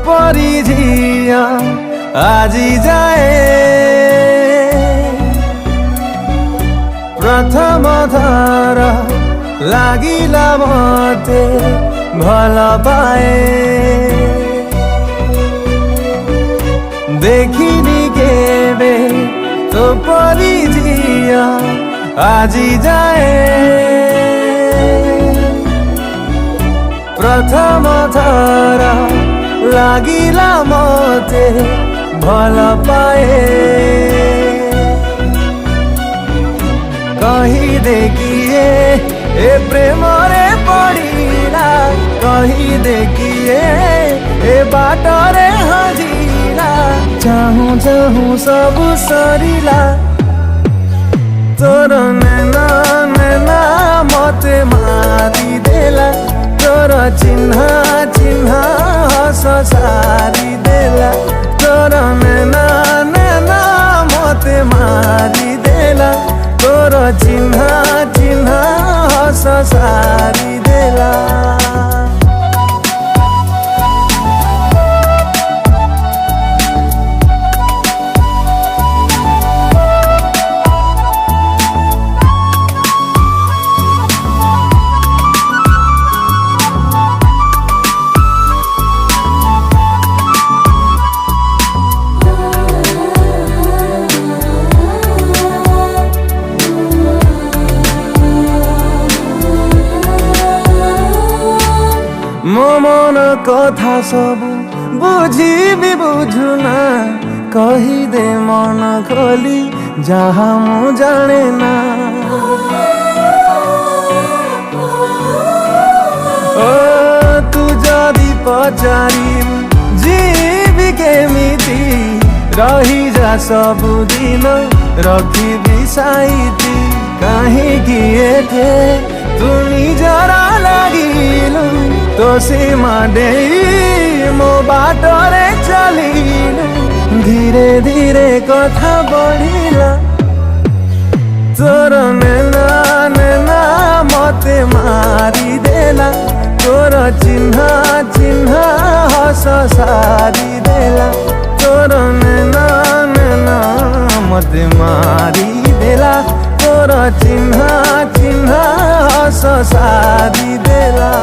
परी झिया আজি जाए प्रथम थर लागिला मते भल पाए देखिनी केबे तो परी झिया আজি जाए प्रथम थर लागिला मते भल पाए कही देखिए ए प्रेम रे पड़ीला कही देखिए ए बाटरे हजीला चाहूं चाहूं सब सरीला तोर नैना नैना मते मारी देला तोर चिन्ह चिन्ह हस सारी देला तोर नैना नैना मते मारी देला तोर चिन्ह चिन्ह हस सारी देला मो मन कथा सब बुझी भी बुझुना कही दे मन खोली जहाँ मु जाने ना ओ तू जदि पचारी जीवी केमिति रही जा सब दिन रखी साइती कहीं किए थे तू निजरा लागिलु तो सीमा दे मो बाटरे चलिलु धीरे धीरे कथा बढ़िला तोर नैना नैना मते मारी देला तोर चिन्ह चिन्ह हस सारी देला तोर नैना नैना मते मारी देला तोर चिन्ह चिन्ह हस सारी देला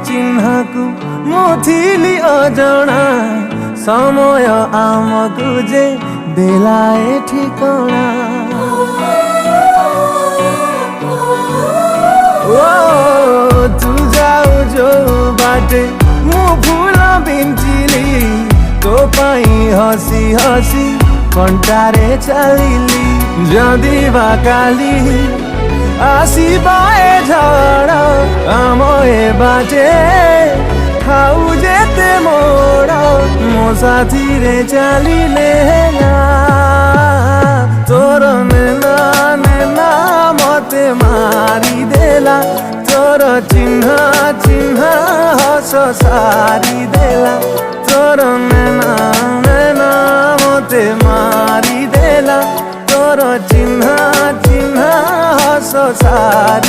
चिन्ह को मुथिली अजणा समय आमको जे देलाए ठिकाना ओ तू जाऊ जो बाटे मु फूल बिंचिली तो पाई हसी हसी कंटारे चलिली जदि बा काली आसीबाए झड़ आम ए बाटे खाऊ जेते मोड़ मो साथी रे चलिले तोर नैना नैना मते मारी देला तोर चिन्ह चिन्ह हस सारी देला तोर नैना नैना मते मारी देला तोर चिन्ह चिन्ह हस सारी